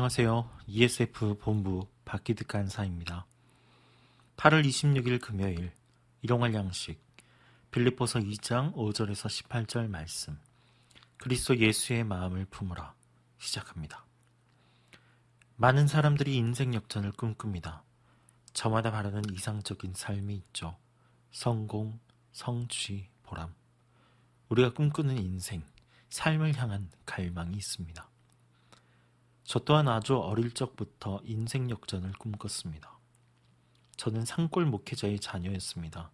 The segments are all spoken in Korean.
안녕하세요. ESF 본부 박기득 간사입니다. 8월 26일 금요일 일용할 양식 빌립보서 2장 5절에서 18절 말씀 그리스도 예수의 마음을 품으라 시작합니다. 많은 사람들이 인생 역전을 꿈꿉니다. 저마다 바라는 이상적인 삶이 있죠. 성공, 성취, 보람. 우리가 꿈꾸는 인생, 삶을 향한 갈망이 있습니다. 저 또한 아주 어릴 적부터 인생 역전을 꿈꿨습니다. 저는 산골 목회자의 자녀였습니다.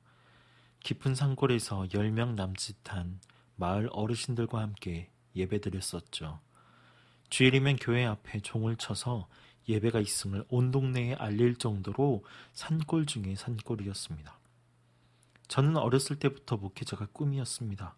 깊은 산골에서 10명 남짓한 마을 어르신들과 함께 예배드렸었죠. 주일이면 교회 앞에 종을 쳐서 예배가 있음을 온 동네에 알릴 정도로 산골 중에 산골이었습니다. 저는 어렸을 때부터 목회자가 꿈이었습니다.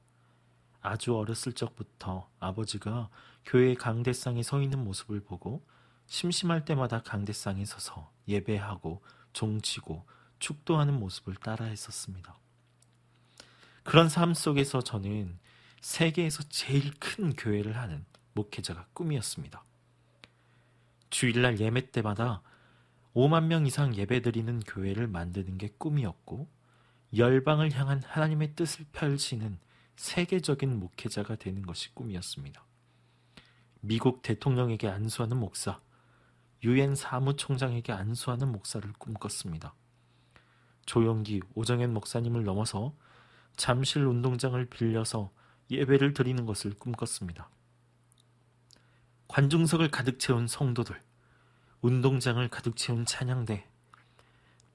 아주 어렸을 적부터 아버지가 교회 강대상에 서 있는 모습을 보고 심심할 때마다 강대상에 서서 예배하고 종치고 축도하는 모습을 따라했었습니다. 그런 삶 속에서 저는 세계에서 제일 큰 교회를 하는 목회자가 꿈이었습니다. 주일날 예배 때마다 5만 명 이상 예배드리는 교회를 만드는 게 꿈이었고 열방을 향한 하나님의 뜻을 펼치는 세계적인 목회자가 되는 것이 꿈이었습니다. 미국 대통령에게 안수하는 목사, 유엔 사무총장에게 안수하는 목사를 꿈꿨습니다. 조영기, 오정현 목사님을 넘어서 잠실 운동장을 빌려서 예배를 드리는 것을 꿈꿨습니다. 관중석을 가득 채운 성도들, 운동장을 가득 채운 찬양대,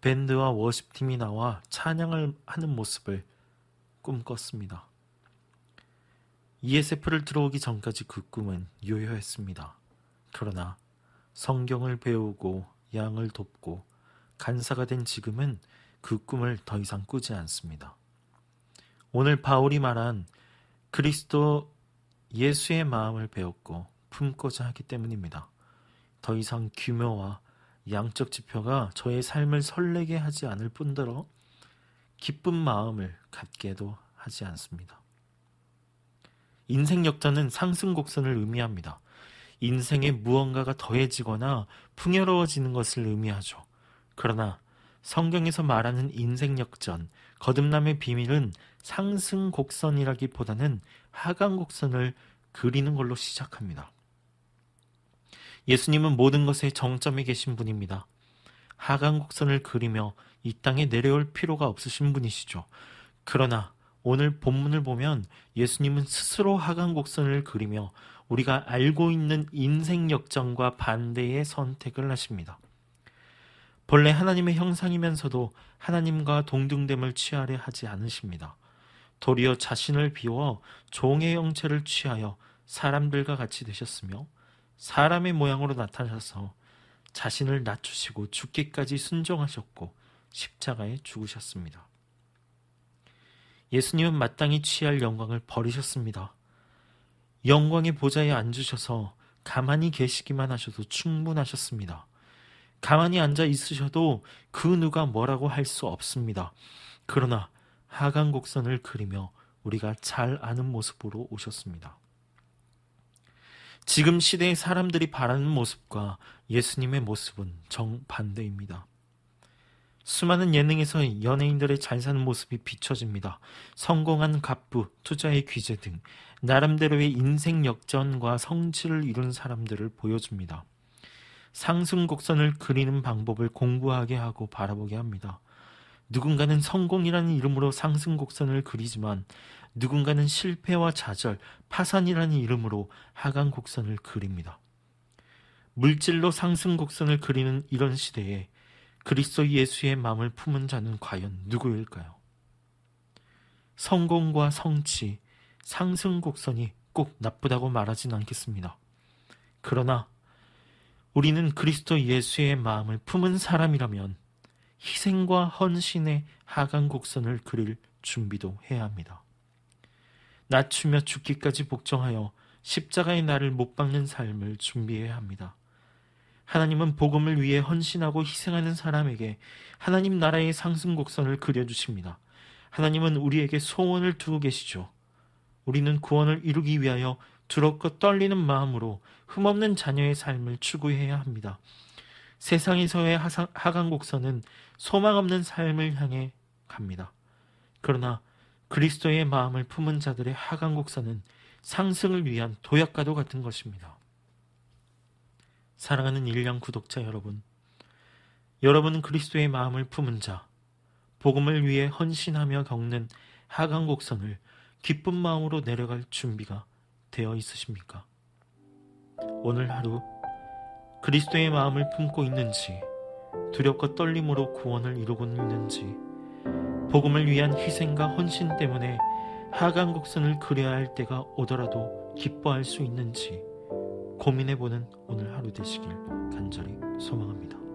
밴드와 워십팀이 나와 찬양을 하는 모습을 꿈꿨습니다. ESF를 들어오기 전까지 그 꿈은 유효했습니다. 그러나 성경을 배우고 양을 돕고 간사가 된 지금은 그 꿈을 더 이상 꾸지 않습니다. 오늘 바울이 말한 그리스도 예수의 마음을 배웠고 품고자 하기 때문입니다. 더 이상 규모와 양적 지표가 저의 삶을 설레게 하지 않을 뿐더러 기쁜 마음을 갖게도 하지 않습니다. 인생 역전은 상승 곡선을 의미합니다. 인생에 무언가가 더해지거나 풍요로워지는 것을 의미하죠. 그러나 성경에서 말하는 인생 역전, 거듭남의 비밀은 상승 곡선이라기보다는 하강 곡선을 그리는 걸로 시작합니다. 예수님은 모든 것의 정점에 계신 분입니다. 하강 곡선을 그리며 이 땅에 내려올 필요가 없으신 분이시죠. 그러나 오늘 본문을 보면 예수님은 스스로 하강 곡선을 그리며 우리가 알고 있는 인생 역전과 반대의 선택을 하십니다. 본래 하나님의 형상이면서도 하나님과 동등됨을 취하려 하지 않으십니다. 도리어 자신을 비워 종의 형체를 취하여 사람들과 같이 되셨으며 사람의 모양으로 나타나셔서 자신을 낮추시고 죽기까지 순종하셨고 십자가에 죽으셨습니다. 예수님은 마땅히 취할 영광을 버리셨습니다. 영광의 보좌에 앉으셔서 가만히 계시기만 하셔도 충분하셨습니다. 가만히 앉아 있으셔도 그 누가 뭐라고 할 수 없습니다. 그러나 하강 곡선을 그리며 우리가 잘 아는 모습으로 오셨습니다. 지금 시대의 사람들이 바라는 모습과 예수님의 모습은 정반대입니다. 수많은 예능에서 연예인들의 잘 사는 모습이 비춰집니다. 성공한 갑부, 투자의 귀재 등 나름대로의 인생 역전과 성취를 이룬 사람들을 보여줍니다. 상승 곡선을 그리는 방법을 공부하게 하고 바라보게 합니다. 누군가는 성공이라는 이름으로 상승 곡선을 그리지만 누군가는 실패와 좌절, 파산이라는 이름으로 하강 곡선을 그립니다. 물질로 상승 곡선을 그리는 이런 시대에 그리스도 예수의 마음을 품은 자는 과연 누구일까요? 성공과 성취, 상승 곡선이 꼭 나쁘다고 말하진 않겠습니다. 그러나 우리는 그리스도 예수의 마음을 품은 사람이라면 희생과 헌신의 하강 곡선을 그릴 준비도 해야 합니다. 낮추며 죽기까지 복종하여 십자가의 나를 못 박는 삶을 준비해야 합니다. 하나님은 복음을 위해 헌신하고 희생하는 사람에게 하나님 나라의 상승 곡선을 그려주십니다. 하나님은 우리에게 소원을 두고 계시죠. 우리는 구원을 이루기 위하여 두렵고 떨리는 마음으로 흠없는 자녀의 삶을 추구해야 합니다. 세상에서의 하강곡선은 소망 없는 삶을 향해 갑니다. 그러나 그리스도의 마음을 품은 자들의 하강곡선은 상승을 위한 도약과도 같은 것입니다. 사랑하는 일량 구독자 여러분, 여러분은 그리스도의 마음을 품은 자, 복음을 위해 헌신하며 겪는 하강곡선을 기쁜 마음으로 내려갈 준비가 되어 있으십니까? 오늘 하루 그리스도의 마음을 품고 있는지, 두렵고 떨림으로 구원을 이루고 있는지, 복음을 위한 희생과 헌신 때문에 하강곡선을 그려야 할 때가 오더라도 기뻐할 수 있는지 고민해보는 오늘 하루 되시길 간절히 소망합니다.